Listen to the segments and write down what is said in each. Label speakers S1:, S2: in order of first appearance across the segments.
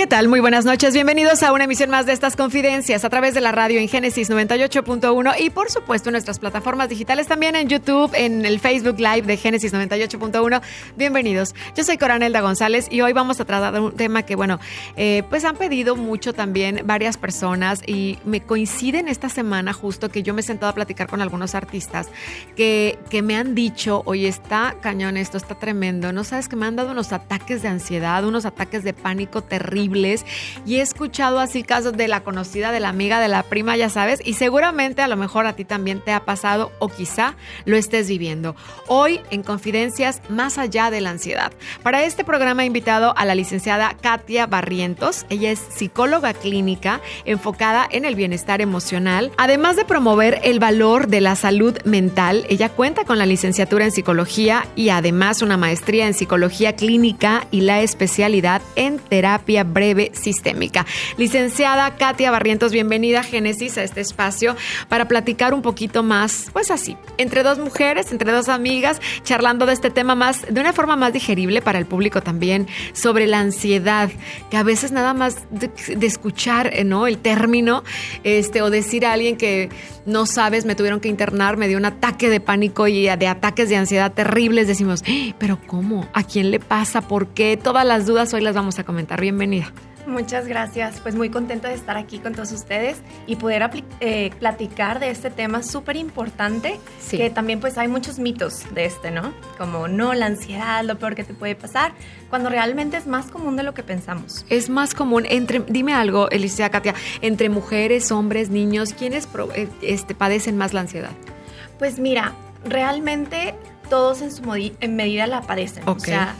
S1: ¿Qué tal? Muy buenas noches. Bienvenidos a una emisión más de estas confidencias a través de la radio en Génesis 98.1 y por supuesto en nuestras plataformas digitales, también en YouTube, en el Facebook Live de Génesis 98.1. Bienvenidos. Yo soy Coranelda González y hoy vamos a tratar un tema que, pues han pedido mucho también varias personas y me coinciden esta semana justo que yo me he sentado a platicar con algunos artistas que me han dicho, oye, está cañón esto, está tremendo. No sabes que me han dado unos ataques de ansiedad, unos ataques de pánico terribles. Y he escuchado así casos de la conocida, de la amiga, de la prima, ya sabes, y seguramente a lo mejor a ti también te ha pasado o quizá lo estés viviendo. Hoy en Confidencias, más allá de la ansiedad. Para este programa he invitado a la licenciada Katia Barrientos. Ella es psicóloga clínica enfocada en el bienestar emocional. Además de promover el valor de la salud mental, ella cuenta con la licenciatura en psicología y además una maestría en psicología clínica y la especialidad en terapia breve sistémica. Licenciada Katia Barrientos, bienvenida a Génesis, a este espacio para platicar un poquito más, pues así, entre dos mujeres, entre dos amigas, charlando de este tema de una forma más digerible para el público también, sobre la ansiedad, que a veces nada más de escuchar, ¿no?, el término, o decir a alguien que no sabes, me tuvieron que internar, me dio un ataque de pánico y de ataques de ansiedad terribles, decimos, pero ¿cómo? ¿A quién le pasa? ¿Por qué? Todas las dudas hoy las vamos a comentar. Bienvenida.
S2: Muchas gracias, pues muy contenta de estar aquí con todos ustedes y poder platicar de este tema súper importante, sí. Que también pues hay muchos mitos de ¿no? Como no, la ansiedad, lo peor que te puede pasar, cuando realmente es más común de lo que pensamos.
S1: Es más común, dime algo, licenciada Katia, entre mujeres, hombres, niños, ¿quiénes padecen más la ansiedad?
S2: Pues mira, realmente todos en medida la padecen, okay. O sea,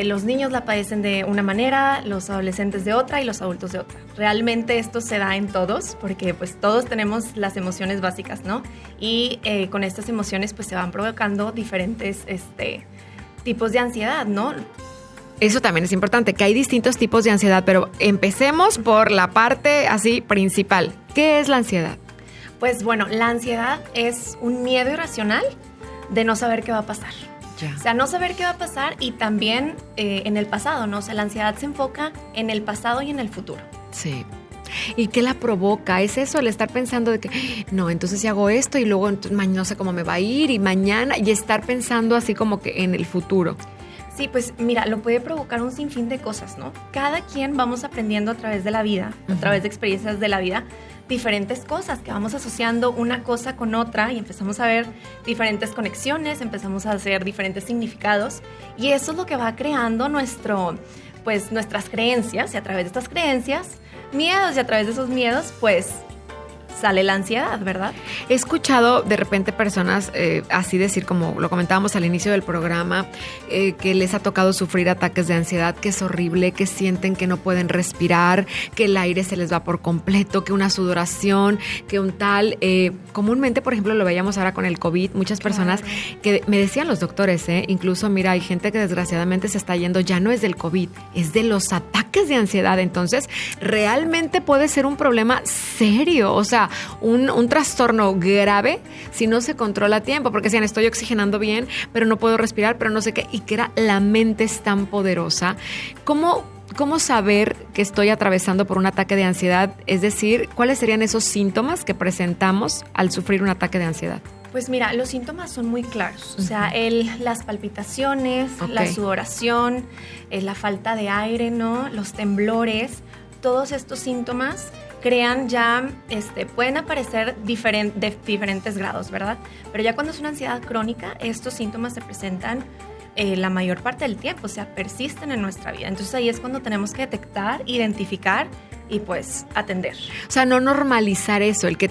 S2: los niños la padecen de una manera, los adolescentes de otra y los adultos de otra. Realmente esto se da en todos porque pues todos tenemos las emociones básicas, ¿no? Y con estas emociones pues se van provocando diferentes tipos de ansiedad, ¿no?
S1: Eso también es importante, que hay distintos tipos de ansiedad, pero empecemos por la parte así principal. ¿Qué es la ansiedad?
S2: Pues bueno, la ansiedad es un miedo irracional de no saber qué va a pasar. Ya. O sea, no saber qué va a pasar y también en el pasado, ¿no? O sea, la ansiedad se enfoca en el pasado y en el futuro.
S1: Sí. ¿Y qué la provoca? Es eso, el estar pensando de que, no, entonces si hago esto y luego no sé cómo me va a ir y mañana, y estar pensando así como que en el futuro.
S2: Sí, pues mira, lo puede provocar un sinfín de cosas, ¿no? Cada quien vamos aprendiendo a través de la vida, a través de experiencias de la vida, diferentes cosas que vamos asociando una cosa con otra y empezamos a ver diferentes conexiones, empezamos a hacer diferentes significados y eso es lo que va creando nuestras creencias y a través de estas creencias, miedos y a través de esos miedos, pues sale la ansiedad, ¿verdad?
S1: He escuchado de repente personas así decir, como lo comentábamos al inicio del programa, que les ha tocado sufrir ataques de ansiedad, que es horrible, que sienten que no pueden respirar, que el aire se les va por completo, que una sudoración, que un tal. Comúnmente, por ejemplo, lo veíamos ahora con el COVID, muchas personas que me decían los doctores, incluso, mira, hay gente que desgraciadamente se está yendo, ya no es del COVID, es de los ataques de ansiedad. Entonces, realmente puede ser un problema serio, o sea, un trastorno grave si no se controla a tiempo, porque decían, estoy oxigenando bien, pero no puedo respirar, pero no sé qué, y que la mente es tan poderosa. ¿Cómo saber que estoy atravesando por un ataque de ansiedad? Es decir, ¿cuáles serían esos síntomas que presentamos al sufrir un ataque de ansiedad?
S2: Pues mira, los síntomas son muy claros, o sea, las palpitaciones, la sudoración, la falta de aire, ¿no? Los temblores, todos estos síntomas crean ya, pueden aparecer de diferentes grados, ¿verdad? Pero ya cuando es una ansiedad crónica, estos síntomas se presentan la mayor parte del tiempo, o sea, persisten en nuestra vida. Entonces ahí es cuando tenemos que detectar, identificar y pues atender.
S1: O sea, no normalizar eso, el que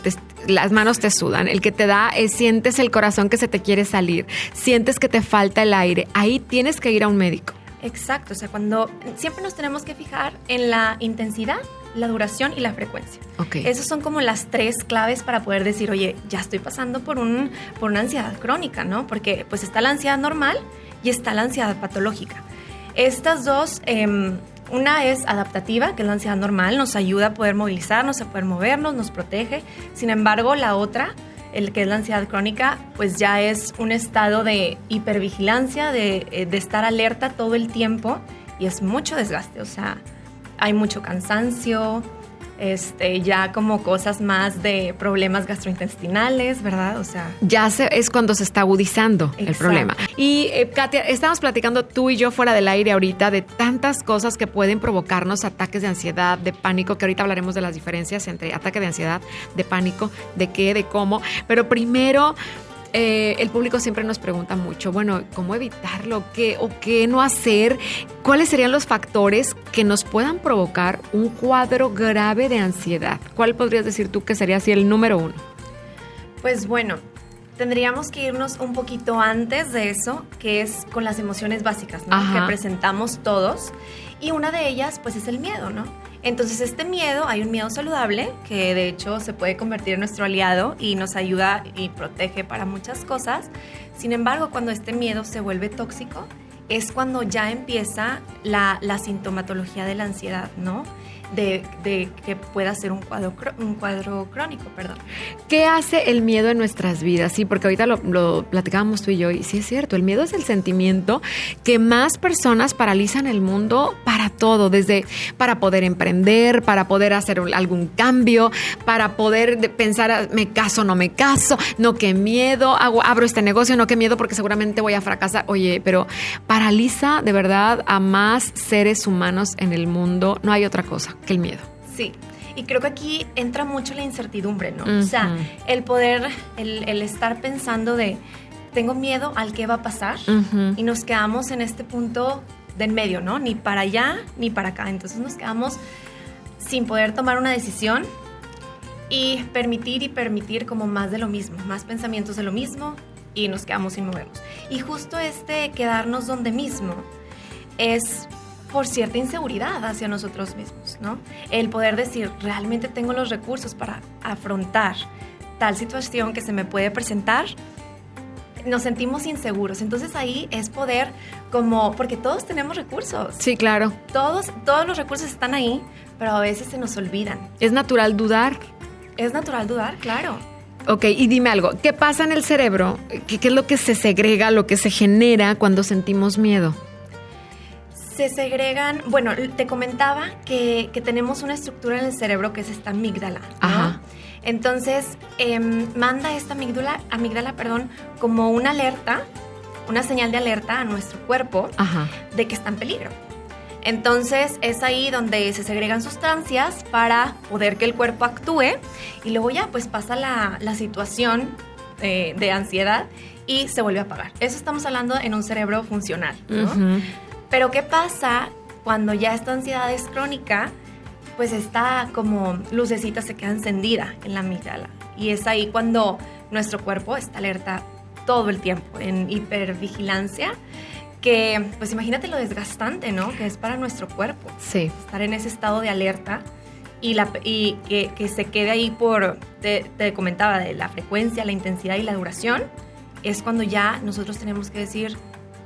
S1: las manos te sudan, el que te da, sientes el corazón que se te quiere salir, sientes que te falta el aire, ahí tienes que ir a un médico.
S2: Exacto, o sea, siempre nos tenemos que fijar en la intensidad, la duración y la frecuencia. Okay. Esas son como las tres claves para poder decir, oye, ya estoy pasando por una ansiedad crónica, ¿no? Porque pues está la ansiedad normal y está la ansiedad patológica. Estas dos, una es adaptativa, que es la ansiedad normal, nos ayuda a poder movilizarnos, a poder movernos, nos protege. Sin embargo, la otra, el que es la ansiedad crónica, pues ya es un estado de hipervigilancia, de estar alerta todo el tiempo y es mucho desgaste, o sea, hay mucho cansancio, ya como cosas más de problemas gastrointestinales, ¿verdad? O sea,
S1: es cuando se está agudizando el problema. Y Katia, estamos platicando tú y yo fuera del aire ahorita de tantas cosas que pueden provocarnos ataques de ansiedad, de pánico, que ahorita hablaremos de las diferencias entre ataque de ansiedad, de pánico, de qué, de cómo. Pero primero, el público siempre nos pregunta mucho, bueno, ¿cómo evitarlo? ¿Qué no hacer? ¿Cuáles serían los factores que nos puedan provocar un cuadro grave de ansiedad? ¿Cuál podrías decir tú que sería así el número 1?
S2: Pues bueno, tendríamos que irnos un poquito antes de eso, que es con las emociones básicas, ¿no? Que presentamos todos. Y una de ellas, pues, es el miedo, ¿no? Entonces, este miedo, hay un miedo saludable que de hecho se puede convertir en nuestro aliado y nos ayuda y protege para muchas cosas. Sin embargo, cuando este miedo se vuelve tóxico, es cuando ya empieza la sintomatología de la ansiedad, ¿no? De que pueda ser un cuadro crónico, perdón.
S1: ¿Qué hace el miedo en nuestras vidas? Sí, porque ahorita lo platicábamos tú y yo, y sí es cierto, el miedo es el sentimiento que más personas paralizan el mundo para todo, para poder emprender, para poder hacer algún cambio, para poder pensar, me caso, no me caso, no, qué miedo, abro este negocio, no, qué miedo porque seguramente voy a fracasar. Oye, pero paraliza de verdad a más seres humanos en el mundo, no hay otra cosa que el miedo.
S2: Sí, y creo que aquí entra mucho la incertidumbre, ¿no? Uh-huh. O sea, el poder, el estar pensando de, tengo miedo al qué va a pasar, uh-huh, y nos quedamos en este punto de en medio, ¿no? Ni para allá, ni para acá. Entonces nos quedamos sin poder tomar una decisión y permitir como más de lo mismo, más pensamientos de lo mismo, y nos quedamos sin movernos. Y justo quedarnos donde mismo es por cierta inseguridad hacia nosotros mismos, ¿no? El poder decir, realmente tengo los recursos para afrontar tal situación que se me puede presentar, nos sentimos inseguros. Entonces ahí es poder porque todos tenemos recursos.
S1: Sí, claro.
S2: Todos los recursos están ahí, pero a veces se nos olvidan.
S1: ¿Es natural dudar?
S2: Es natural dudar, claro.
S1: Ok, y dime algo, ¿qué pasa en el cerebro? ¿Qué es lo que se segrega, lo que se genera cuando sentimos miedo?
S2: Se segregan, bueno, te comentaba que tenemos una estructura en el cerebro que es esta amígdala, ¿no? Ajá. Entonces, manda esta amígdala, como una alerta, una señal de alerta a nuestro cuerpo, ajá, de que está en peligro. Entonces, es ahí donde se segregan sustancias para poder que el cuerpo actúe y luego ya pues pasa la situación de ansiedad y se vuelve a apagar. Eso estamos hablando en un cerebro funcional, ¿no? Uh-huh. Pero ¿qué pasa cuando ya esta ansiedad es crónica? Pues esta como lucecita se queda encendida en la amígdala. Y es ahí cuando nuestro cuerpo está alerta todo el tiempo, en hipervigilancia, que pues imagínate lo desgastante, ¿no? Que es para nuestro cuerpo.
S1: Sí.
S2: Estar en ese estado de alerta y que se quede ahí te comentaba de la frecuencia, la intensidad y la duración, es cuando ya nosotros tenemos que decir,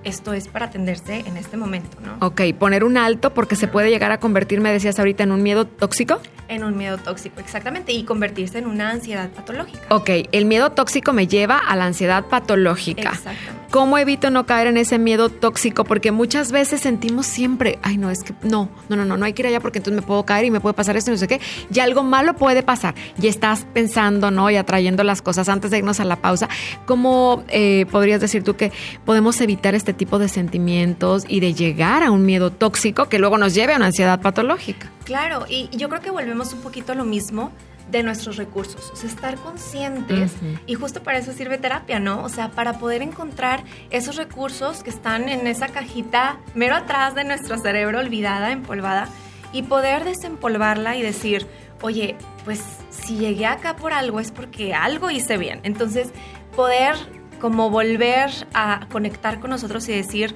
S2: esto es para atenderse en este momento, ¿no?
S1: Ok, poner un alto porque se puede llegar a convertir, me decías ahorita, en un miedo tóxico.
S2: En un miedo tóxico, exactamente, y convertirse en una ansiedad patológica.
S1: Ok, el miedo tóxico me lleva a la ansiedad patológica.
S2: Exactamente.
S1: ¿Cómo evito no caer en ese miedo tóxico? Porque muchas veces sentimos siempre, ay no, es que no hay que ir allá porque entonces me puedo caer y me puede pasar esto y no sé qué, y algo malo puede pasar. Y estás pensando, ¿no? Y atrayendo las cosas. Antes de irnos a la pausa, ¿cómo podrías decir tú que podemos evitar este tipo de sentimientos y de llegar a un miedo tóxico que luego nos lleve a una ansiedad patológica?
S2: Claro, y yo creo que volvemos un poquito a lo mismo de nuestros recursos, o sea, estar conscientes, uh-huh, y justo para eso sirve terapia, ¿no? O sea, para poder encontrar esos recursos que están en esa cajita mero atrás de nuestro cerebro, olvidada, empolvada, y poder desempolvarla y decir, oye, pues si llegué acá por algo es porque algo hice bien. Entonces, poder como volver a conectar con nosotros y decir,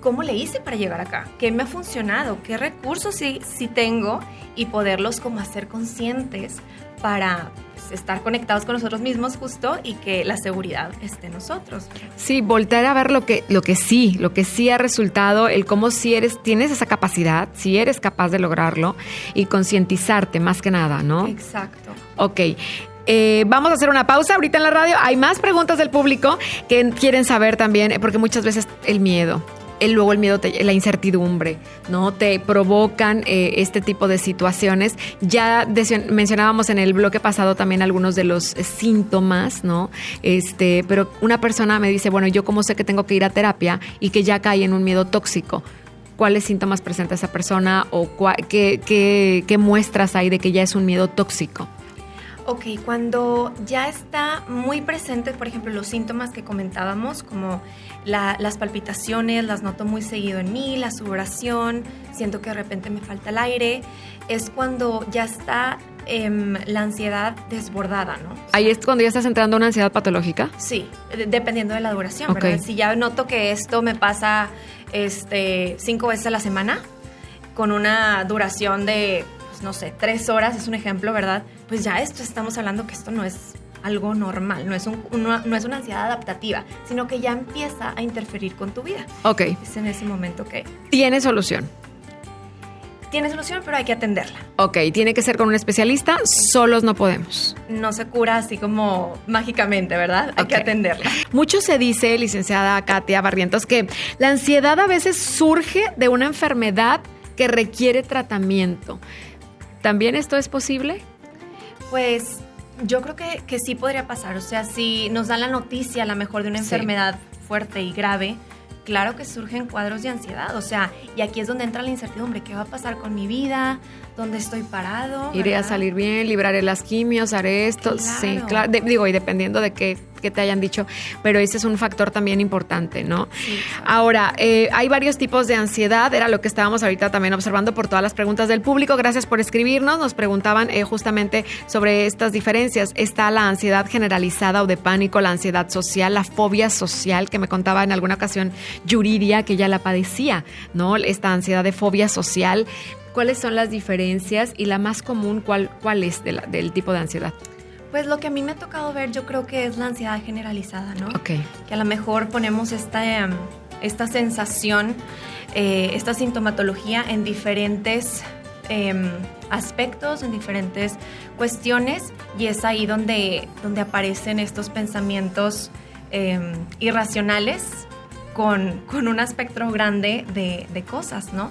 S2: ¿cómo le hice para llegar acá? ¿Qué me ha funcionado? ¿Qué recursos sí tengo? Y poderlos como hacer conscientes para pues, estar conectados con nosotros mismos justo y que la seguridad esté en nosotros.
S1: Sí, voltear a ver lo que sí ha resultado, el cómo sí tienes esa capacidad, si eres capaz de lograrlo y concientizarte más que nada, ¿no?
S2: Exacto.
S1: Ok. Vamos a hacer una pausa ahorita en la radio. Hay más preguntas del público que quieren saber también, porque muchas veces el miedo. luego el miedo, la incertidumbre, ¿no? Te provocan este tipo de situaciones. Ya mencionábamos en el bloque pasado también algunos de los síntomas, ¿no? Pero una persona me dice, bueno, ¿yo cómo sé que tengo que ir a terapia y que ya cae en un miedo tóxico? ¿Cuáles síntomas presenta esa persona o qué muestras hay de que ya es un miedo tóxico?
S2: Ok, cuando ya está muy presente, por ejemplo, los síntomas que comentábamos, como las palpitaciones, las noto muy seguido en mí, la sudoración, siento que de repente me falta el aire, es cuando ya está la ansiedad desbordada, ¿no?
S1: ¿Ahí es cuando ya estás entrando a una ansiedad patológica?
S2: Sí, dependiendo de la duración, ¿verdad? Si ya noto que esto me pasa 5 veces a la semana, con una duración de, pues, no sé, 3 horas, es un ejemplo, ¿verdad? Pues ya estamos hablando que esto no es algo normal, no es una ansiedad adaptativa, sino que ya empieza a interferir con tu vida.
S1: Ok.
S2: Es en ese momento que...
S1: ¿Tiene solución?
S2: Tiene solución, pero hay que atenderla.
S1: Ok, tiene que ser con un especialista, solos no podemos.
S2: No se cura así como mágicamente, ¿verdad? Hay que atenderla.
S1: Mucho se dice, licenciada Katia Barrientos, que la ansiedad a veces surge de una enfermedad que requiere tratamiento. ¿También esto es posible?
S2: Pues yo creo que sí podría pasar. O sea, si nos dan la noticia a lo mejor de una enfermedad fuerte y grave, claro que surgen cuadros de ansiedad. O sea, y aquí es donde entra la incertidumbre. ¿Qué va a pasar con mi vida? ¿Dónde estoy parado?
S1: Iré a salir bien, libraré las quimios, haré esto. Claro. Sí, claro. Y dependiendo de qué te hayan dicho, pero ese es un factor también importante, ¿no? Sí, claro. Ahora, hay varios tipos de ansiedad, era lo que estábamos ahorita también observando por todas las preguntas del público. Gracias por escribirnos, nos preguntaban justamente sobre estas diferencias. Está la ansiedad generalizada o de pánico, la ansiedad social, la fobia social, que me contaba en alguna ocasión Yuridia, que ya la padecía, ¿no? Esta ansiedad de fobia social. ¿Cuáles son las diferencias y la más común, cuál es del tipo de ansiedad?
S2: Pues lo que a mí me ha tocado ver, yo creo que es la ansiedad generalizada, ¿no?
S1: Ok.
S2: Que a lo mejor ponemos esta sensación, esta sintomatología en diferentes aspectos, en diferentes cuestiones, y es ahí donde aparecen estos pensamientos irracionales con un espectro grande de cosas, ¿no?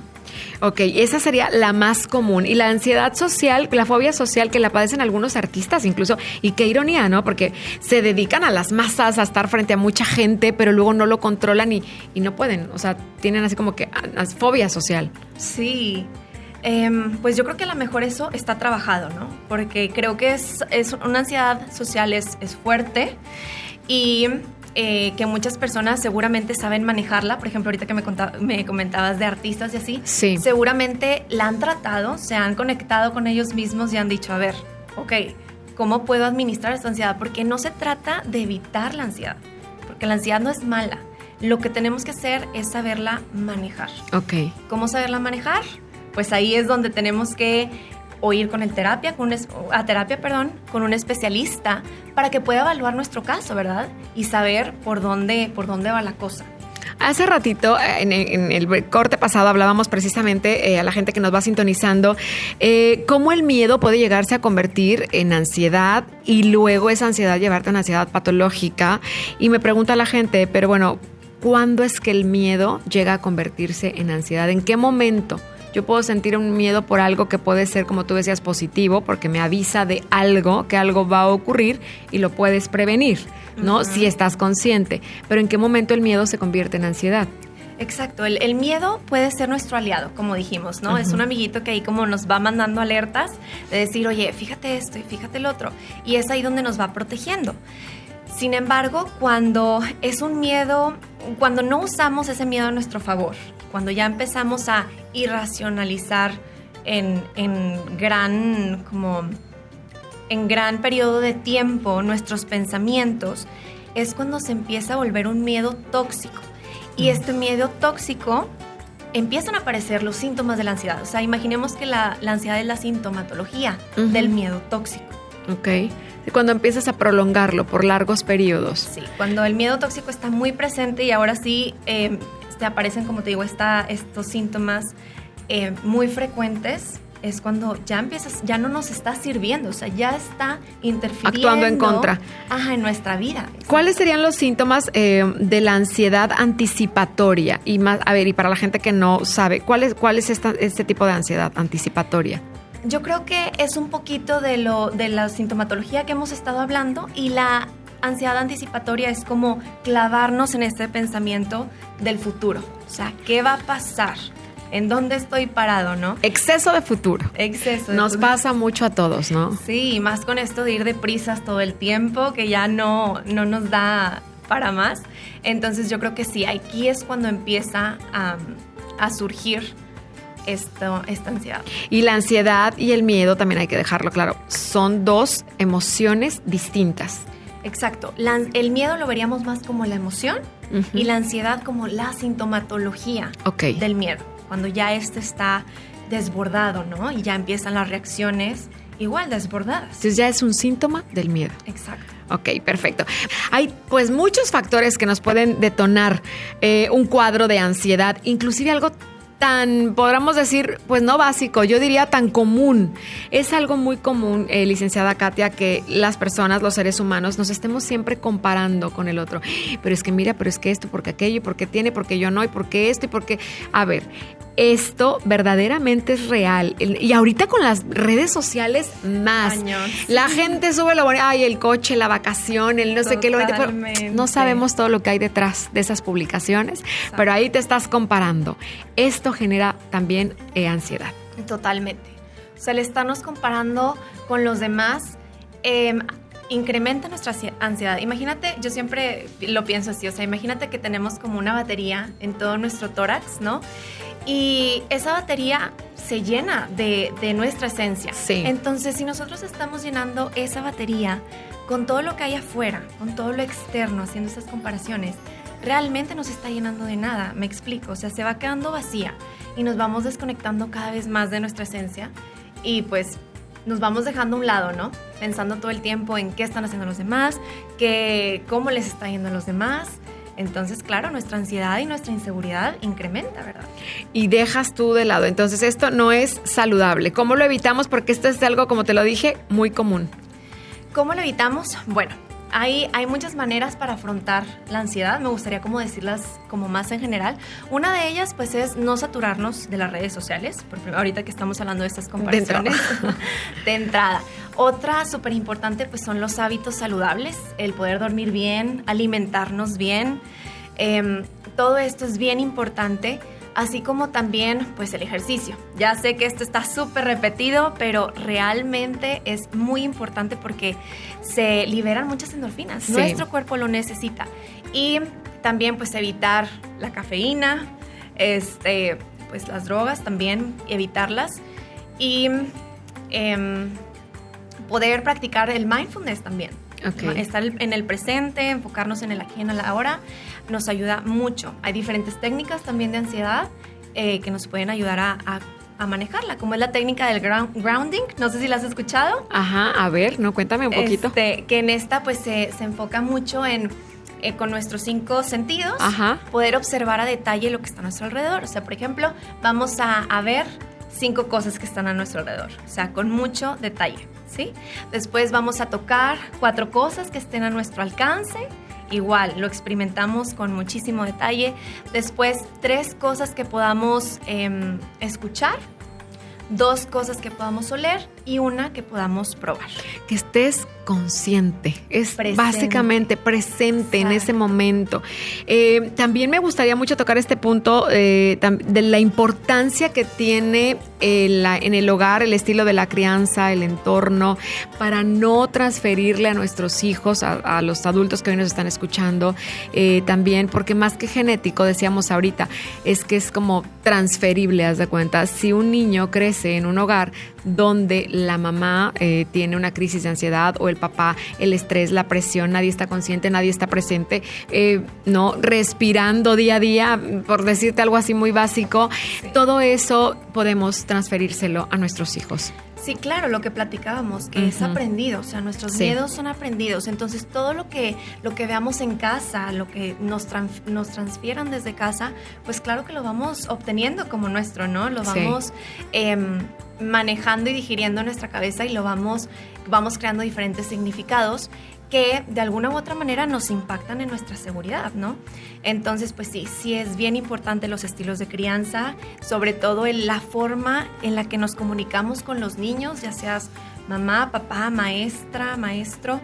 S1: Ok, esa sería la más común. Y la ansiedad social, la fobia social, que la padecen algunos artistas incluso, y qué ironía, ¿no? Porque se dedican a las masas, a estar frente a mucha gente, pero luego no lo controlan y no pueden. O sea, tienen así como que fobia social.
S2: Sí, pues yo creo que a lo mejor eso está trabajado, ¿no? Porque creo que es una ansiedad social es fuerte y... que muchas personas seguramente saben manejarla. Por ejemplo, ahorita que me comentabas de artistas y así,
S1: sí.
S2: Seguramente la han tratado, se han conectado con ellos mismos y han dicho, a ver, ok, ¿cómo puedo administrar esta ansiedad? Porque no se trata de evitar la ansiedad, porque la ansiedad no es mala. Lo que tenemos que hacer es saberla manejar.
S1: Ok.
S2: ¿Cómo saberla manejar? Pues ahí es donde tenemos que o ir con con un especialista para que pueda evaluar nuestro caso, ¿verdad? Y saber por dónde va la cosa.
S1: Hace ratito, en el corte pasado, hablábamos precisamente a la gente que nos va sintonizando, cómo el miedo puede llegarse a convertir en ansiedad y luego esa ansiedad llevarte a una ansiedad patológica. Y me pregunta la gente, pero bueno, ¿cuándo es que el miedo llega a convertirse en ansiedad? ¿En qué momento? Yo puedo sentir un miedo por algo que puede ser, como tú decías, positivo, porque me avisa de algo, que algo va a ocurrir y lo puedes prevenir, ¿no? Uh-huh. Si estás consciente. Pero ¿en qué momento el miedo se convierte en ansiedad?
S2: Exacto, el miedo puede ser nuestro aliado, como dijimos, ¿no? Uh-huh. Es un amiguito que ahí como nos va mandando alertas de decir, oye, fíjate esto y fíjate el otro. Y es ahí donde nos va protegiendo. Sin embargo, cuando es un miedo, cuando no usamos ese miedo a nuestro favor, cuando ya empezamos a irracionalizar en gran periodo de tiempo nuestros pensamientos, es cuando se empieza a volver un miedo tóxico. Y este miedo tóxico empiezan a aparecer los síntomas de la ansiedad. O sea, imaginemos que la ansiedad es la sintomatología uh-huh. del miedo tóxico.
S1: Ok. Cuando empiezas a prolongarlo por largos periodos.
S2: Sí, cuando el miedo tóxico está muy presente y ahora sí te aparecen, como te digo, estos síntomas muy frecuentes, es cuando ya no nos está sirviendo, o sea, ya está interfiriendo.
S1: Actuando en contra.
S2: En nuestra vida.
S1: ¿Cuáles serían los síntomas de la ansiedad anticipatoria? Y más, a ver, y para la gente que no sabe, ¿cuál es este tipo de ansiedad anticipatoria?
S2: Yo creo que es un poquito de la sintomatología que hemos estado hablando, y la ansiedad anticipatoria es como clavarnos en este pensamiento del futuro. O sea, ¿qué va a pasar? ¿En dónde estoy parado, no?
S1: Exceso de futuro. Nos pasa mucho a todos, ¿no?
S2: Sí, más con esto de ir deprisas todo el tiempo, que ya no nos da para más. Entonces yo creo que sí, aquí es cuando empieza a surgir esta ansiedad.
S1: Y la ansiedad y el miedo, también hay que dejarlo claro, son dos emociones distintas.
S2: Exacto. El miedo lo veríamos más como la emoción, y la ansiedad como la sintomatología del miedo. Cuando ya está desbordado, ¿no? Y ya empiezan las reacciones igual desbordadas.
S1: Entonces ya es un síntoma del miedo.
S2: Exacto.
S1: Ok, perfecto. Hay pues muchos factores que nos pueden detonar un cuadro de ansiedad, inclusive algo tan, podríamos decir, pues no básico, yo diría tan común. Es algo muy común, licenciada Katia, que las personas, los seres humanos, nos estemos siempre comparando con el otro. Pero es que mira, pero es que esto, porque aquello, porque tiene, porque yo no, y porque esto, y porque... A ver, esto verdaderamente es real. Y ahorita con las redes sociales más.
S2: Cañón.
S1: La gente sube lo bonito, ay, el coche, la vacación, el no sé qué, lo bonito, pero no sabemos todo lo que hay detrás de esas publicaciones. Exacto. Pero ahí te estás comparando. Esto genera también ansiedad.
S2: Totalmente. O sea, el estarnos comparando con los demás incrementa nuestra ansiedad. Imagínate, yo siempre lo pienso así, o sea, imagínate que tenemos como una batería en todo nuestro tórax, ¿no? Y esa batería se llena de nuestra esencia.
S1: Sí.
S2: Entonces, si nosotros estamos llenando esa batería con todo lo que hay afuera, con todo lo externo, haciendo esas comparaciones, realmente no se está llenando de nada, me explico. O sea, se va quedando vacía y nos vamos desconectando cada vez más de nuestra esencia y pues nos vamos dejando a un lado, ¿no? Pensando todo el tiempo en qué están haciendo los demás, cómo les está yendo a los demás. Entonces, claro, nuestra ansiedad y nuestra inseguridad incrementa, ¿verdad?
S1: Y dejas tú de lado. Entonces, esto no es saludable. ¿Cómo lo evitamos? Porque esto es algo, como te lo dije, muy común.
S2: ¿Cómo lo evitamos? Bueno, hay muchas maneras para afrontar la ansiedad. Me gustaría como decirlas como más en general. Una de ellas, pues, es no saturarnos de las redes sociales. Ahorita que estamos hablando de estas comparaciones. De entrada. Otra súper importante, pues, son los hábitos saludables. El poder dormir bien, alimentarnos bien. Todo esto es bien importante. Así como también, pues, el ejercicio. Ya sé que esto está súper repetido, pero realmente es muy importante porque se liberan muchas endorfinas. Sí. Nuestro cuerpo lo necesita. Y también, pues, evitar la cafeína, pues, las drogas también, evitarlas. Y poder practicar el mindfulness también. Okay. Estar en el presente, enfocarnos en el aquí y en el ahora, nos ayuda mucho. Hay diferentes técnicas también de ansiedad que nos pueden ayudar a manejarla, como es la técnica del grounding. No sé si la has escuchado.
S1: Ajá, a ver, no, cuéntame un poquito.
S2: Que en esta pues se enfoca mucho en con nuestros 5 sentidos,
S1: ajá,
S2: poder observar a detalle lo que está a nuestro alrededor. O sea, por ejemplo, vamos a ver 5 cosas que están a nuestro alrededor, o sea, con mucho detalle, ¿sí? Después vamos a tocar 4 cosas que estén a nuestro alcance, igual, lo experimentamos con muchísimo detalle. Después, 3 cosas que podamos escuchar, 2 cosas que podamos oler y 1 que podamos probar.
S1: Que estés consciente, es presente. Básicamente presente. Exacto. En ese momento. También me gustaría mucho tocar este punto de la importancia que tiene en el hogar, el estilo de la crianza, el entorno, para no transferirle a nuestros hijos, a los adultos que hoy nos están escuchando, también, porque más que genético, decíamos ahorita, es que es como transferible, haz de cuenta. Si un niño crece en un hogar donde la mamá tiene una crisis de ansiedad o el papá, el estrés, la presión, nadie está consciente, nadie está presente, no respirando día a día, por decirte algo así muy básico, sí. Todo eso podemos transferírselo a nuestros hijos.
S2: Sí, claro, lo que platicábamos, que es aprendido, o sea, nuestros miedos son aprendidos, entonces todo lo que veamos en casa, lo que nos transfieran desde casa, pues claro que lo vamos obteniendo como nuestro, ¿no? Lo vamos manejando y digiriendo en nuestra cabeza y lo vamos creando diferentes significados que de alguna u otra manera nos impactan en nuestra seguridad, ¿no? Entonces, pues sí es bien importante los estilos de crianza, sobre todo en la forma en la que nos comunicamos con los niños, ya seas mamá, papá, maestra, maestro.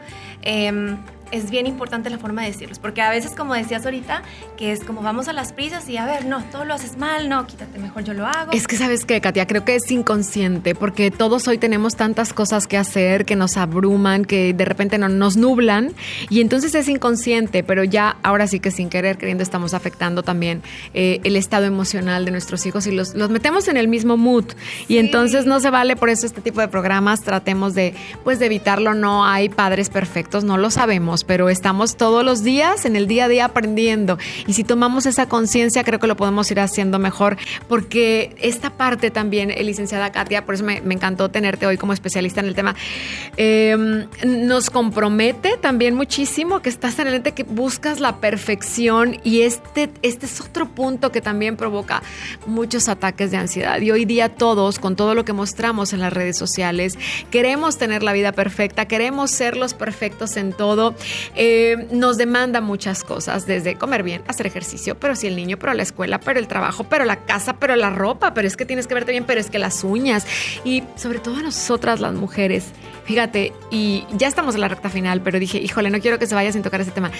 S2: Es bien importante la forma de decirlos, porque a veces, como decías ahorita, que es como vamos a las prisas y a ver, no, todo lo haces mal, no, quítate, mejor yo lo hago.
S1: Es que, ¿sabes qué, Katia? Creo que es inconsciente, porque todos hoy tenemos tantas cosas que hacer, que nos abruman, que de repente nos nublan, y entonces es inconsciente, pero ya ahora sí que sin querer, queriendo, estamos afectando también el estado emocional de nuestros hijos y los metemos en el mismo mood, y entonces no se vale. Por eso este tipo de programas tratemos de evitarlo. No hay padres perfectos, no lo sabemos, pero estamos todos los días, en el día a día, aprendiendo. Y si tomamos esa conciencia, creo que lo podemos ir haciendo mejor, porque esta parte también, licenciada Katia, por eso me encantó tenerte hoy como especialista en el tema, nos compromete también muchísimo que estás en el ente, que buscas la perfección, y este es otro punto que también provoca muchos ataques de ansiedad. Y hoy día todos, con todo lo que mostramos en las redes sociales, queremos tener la vida perfecta, queremos ser los perfectos en todo. Nos demanda muchas cosas, desde comer bien, hacer ejercicio, pero si el niño, pero la escuela, pero el trabajo, pero la casa, pero la ropa, pero es que tienes que verte bien, pero es que las uñas, y sobre todo a nosotras las mujeres, fíjate, y ya estamos en la recta final, pero dije, híjole, no quiero que se vaya sin tocar ese tema.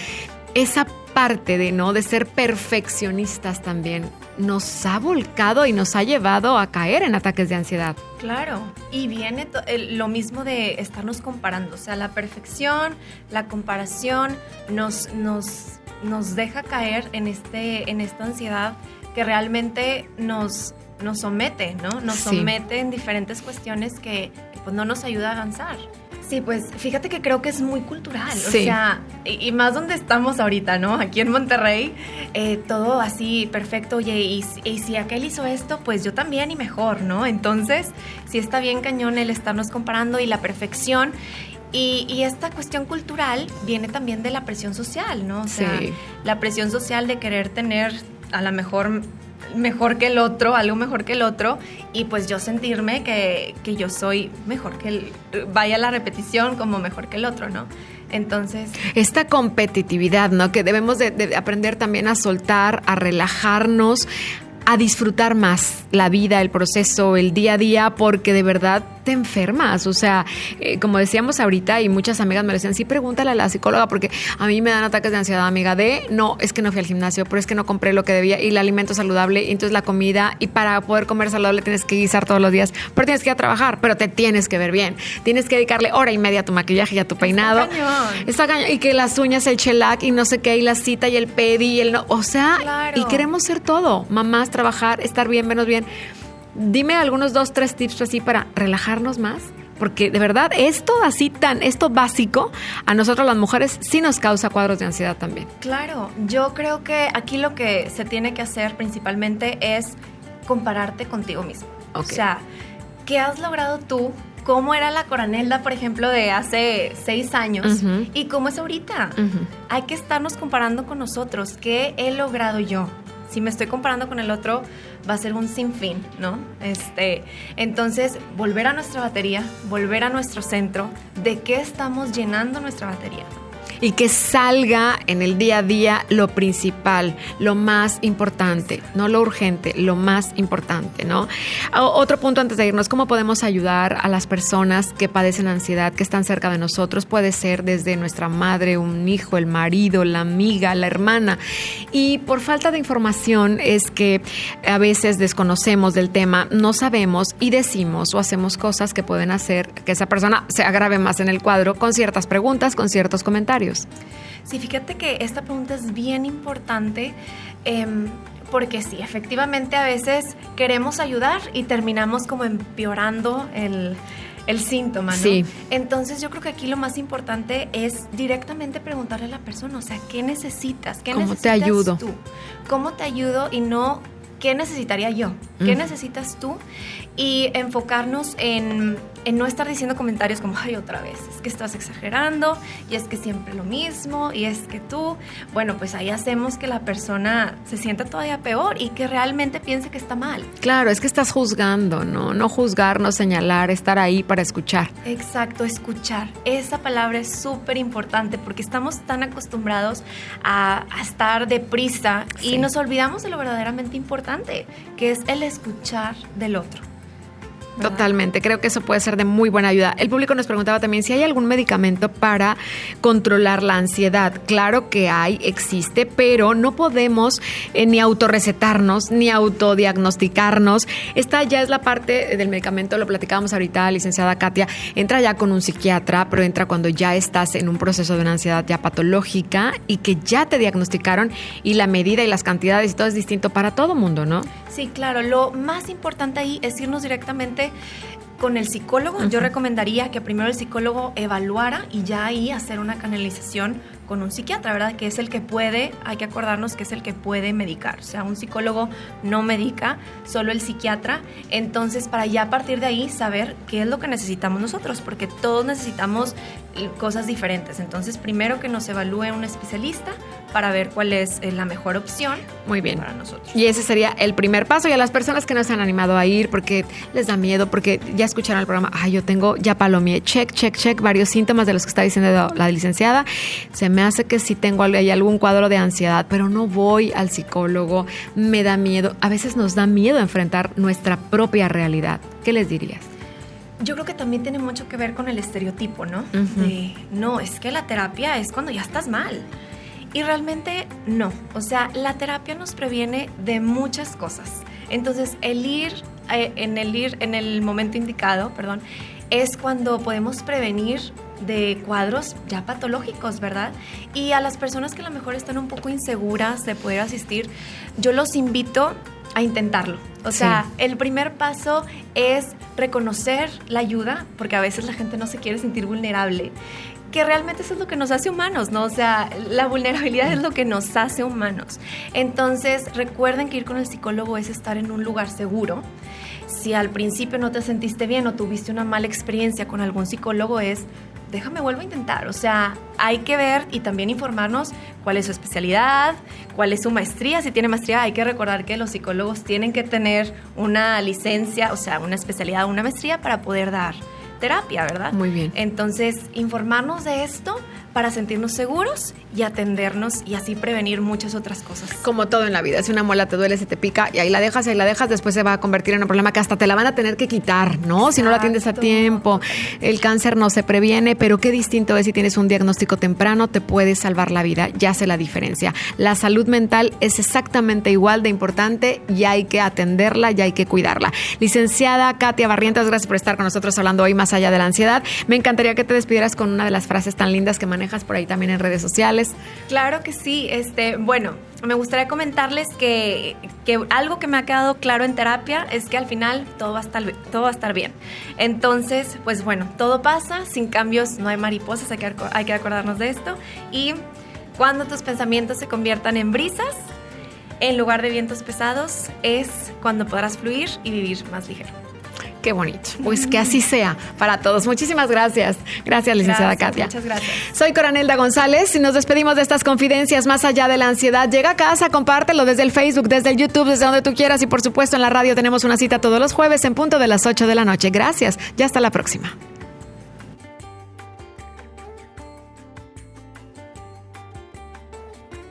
S1: Esa parte de ser perfeccionistas también nos ha volcado y nos ha llevado a caer en ataques de ansiedad.
S2: Claro, y viene lo mismo de estarnos comparando, o sea, la perfección, la comparación nos deja caer en esta ansiedad que realmente nos somete, ¿no? Nos somete en diferentes cuestiones que pues no nos ayuda a avanzar. Sí, pues fíjate que creo que es muy cultural, o sea, y más donde estamos ahorita, ¿no? Aquí en Monterrey, todo así perfecto, oye, y si aquel hizo esto, pues yo también y mejor, ¿no? Entonces, sí está bien cañón el estarnos comparando y la perfección. Y esta cuestión cultural viene también de la presión social, ¿no? O sea, la presión social de querer tener a lo mejor que el otro, algo mejor que el otro, y pues yo sentirme que yo soy mejor vaya la repetición como mejor que el otro, ¿no? Entonces,
S1: esta competitividad, ¿no? Que debemos de aprender también a soltar, a relajarnos, a disfrutar más la vida, el proceso, el día a día, porque de verdad te enfermas. O sea, como decíamos ahorita, y muchas amigas me decían, sí, pregúntale a la psicóloga, porque a mí me dan ataques de ansiedad, amiga, no, es que no fui al gimnasio, pero es que no compré lo que debía, y el alimento saludable, y entonces la comida, y para poder comer saludable tienes que guisar todos los días, pero tienes que ir a trabajar, pero te tienes que ver bien, tienes que dedicarle hora y media a tu maquillaje y a tu peinado. Está cañón. Y que las uñas, el shellac, y no sé qué, y la cita, y el pedi, y el no, o sea, claro. Y queremos ser todo, mamás, trabajar, estar bien, menos bien. Dime algunos 2, 3 tips así para relajarnos más, porque de verdad esto básico a nosotros las mujeres sí nos causa cuadros de ansiedad también.
S2: Claro, yo creo que aquí lo que se tiene que hacer principalmente es compararte contigo mismo. Okay. O sea, ¿qué has logrado tú? ¿Cómo era la Coranelda, por ejemplo, de hace 6 años? Uh-huh. ¿Y cómo es ahorita? Uh-huh. Hay que estarnos comparando con nosotros. ¿Qué he logrado yo? Si me estoy comparando con el otro, va a ser un sinfín, ¿no? Entonces, volver a nuestra batería, volver a nuestro centro, ¿de qué estamos llenando nuestra batería?
S1: Y que salga en el día a día lo principal, lo más importante, no lo urgente, lo más importante, ¿no? Otro punto antes de irnos, ¿cómo podemos ayudar a las personas que padecen ansiedad, que están cerca de nosotros? Puede ser desde nuestra madre, un hijo, el marido, la amiga, la hermana. Y por falta de información es que a veces desconocemos del tema, no sabemos y decimos o hacemos cosas que pueden hacer que esa persona se agrave más en el cuadro con ciertas preguntas, con ciertos comentarios.
S2: Sí, fíjate que esta pregunta es bien importante porque sí, efectivamente a veces queremos ayudar y terminamos como empeorando el síntoma, ¿no?
S1: Sí.
S2: Entonces yo creo que aquí lo más importante es directamente preguntarle a la persona, o sea, ¿qué necesitas? ¿Qué
S1: ¿Cómo
S2: necesitas
S1: te ayudo?
S2: tú? ¿Cómo te ayudo? Y no ¿qué necesitaría yo? ¿Qué necesitas tú? Y enfocarnos en no estar diciendo comentarios como, ay, otra vez, es que estás exagerando, y es que siempre lo mismo, y es que tú, bueno, pues ahí hacemos que la persona se sienta todavía peor y que realmente piense que está mal.
S1: Claro, es que estás juzgando, ¿no? No juzgar, no señalar, estar ahí para escuchar.
S2: Exacto, escuchar. Esa palabra es súper importante porque estamos tan acostumbrados a estar deprisa y nos olvidamos de lo verdaderamente importante, que es el escuchar del otro. ¿verdad?
S1: Totalmente, creo que eso puede ser de muy buena ayuda. El público nos preguntaba también si hay algún medicamento para controlar la ansiedad. Claro que hay, existe, pero no podemos ni autorrecetarnos, ni autodiagnosticarnos. Esta ya es la parte del medicamento, lo platicábamos ahorita, licenciada Katia, entra ya con un psiquiatra, pero entra cuando ya estás en un proceso de una ansiedad ya patológica y que ya te diagnosticaron y la medida y las cantidades y todo es distinto para todo mundo, ¿no?
S2: Sí, claro. Lo más importante ahí es irnos directamente con el psicólogo. Uh-huh. Yo recomendaría que primero el psicólogo evaluara y ya ahí hacer una canalización con un psiquiatra, ¿verdad? Que es el que puede, hay que acordarnos que es el que puede medicar. O sea, un psicólogo no medica, solo el psiquiatra. Entonces, para ya a partir de ahí saber qué es lo que necesitamos nosotros, porque todos necesitamos cosas diferentes. Entonces, primero que nos evalúe un especialista para ver cuál es la mejor opción.
S1: Muy bien.
S2: Para nosotros.
S1: Y ese sería el primer paso. Y a las personas que no se han animado a ir porque les da miedo, porque ya escucharon el programa, yo tengo, ya palomeé, check, varios síntomas de los que está diciendo la licenciada. Se me hace que sí tengo hay algún cuadro de ansiedad, pero no voy al psicólogo, me da miedo. A veces nos da miedo enfrentar nuestra propia realidad. ¿Qué les dirías?
S2: Yo creo que también tiene mucho que ver con el estereotipo, ¿no?
S1: Uh-huh.
S2: De, no, es que la terapia es cuando ya estás mal. Y realmente no. O sea, la terapia nos previene de muchas cosas. Entonces, el ir en el momento indicado, es cuando podemos prevenir de cuadros ya patológicos, ¿verdad? Y a las personas que a lo mejor están un poco inseguras de poder asistir, yo los invito a intentarlo. O sea, el primer paso es reconocer la ayuda, porque a veces la gente no se quiere sentir vulnerable, que realmente eso es lo que nos hace humanos, ¿no? O sea, la vulnerabilidad es lo que nos hace humanos. Entonces, recuerden que ir con el psicólogo es estar en un lugar seguro. Si al principio no te sentiste bien o tuviste una mala experiencia con algún psicólogo, déjame vuelvo a intentar. O sea, hay que ver y también informarnos cuál es su especialidad, cuál es su maestría. Si tiene maestría, hay que recordar que los psicólogos tienen que tener una licencia, o sea, una especialidad, una maestría para poder dar terapia, ¿verdad?
S1: Muy bien.
S2: Entonces, informarnos de esto para sentirnos seguros y atendernos y así prevenir muchas otras cosas.
S1: Como todo en la vida, si una muela te duele, se te pica y ahí la dejas, después se va a convertir en un problema que hasta te la van a tener que quitar, ¿no? Exacto. Si no la atiendes a tiempo. El cáncer no se previene, pero qué distinto es si tienes un diagnóstico temprano, te puede salvar la vida, ya hace la diferencia. La salud mental es exactamente igual de importante y hay que atenderla y hay que cuidarla. Licenciada Katia Barrientos, gracias por estar con nosotros hablando hoy más allá de la ansiedad. Me encantaría que te despidieras con una de las frases tan lindas que manejas por ahí también en redes sociales.
S2: Claro que sí. Bueno, me gustaría comentarles que algo que me ha quedado claro en terapia es que al final todo va a estar bien. Entonces, pues bueno, todo pasa, sin cambios no hay mariposas, hay que acordarnos de esto. Y cuando tus pensamientos se conviertan en brisas, en lugar de vientos pesados, es cuando podrás fluir y vivir más ligero.
S1: Qué bonito. Pues que así sea para todos. Muchísimas gracias. Gracias, licenciada Katia.
S2: Muchas gracias.
S1: Soy Coranelda González y nos despedimos de estas confidencias más allá de la ansiedad. Llega a casa, compártelo desde el Facebook, desde el YouTube, desde donde tú quieras y por supuesto en la radio tenemos una cita todos los jueves en punto de las 8 de la noche. Gracias. Ya hasta la próxima.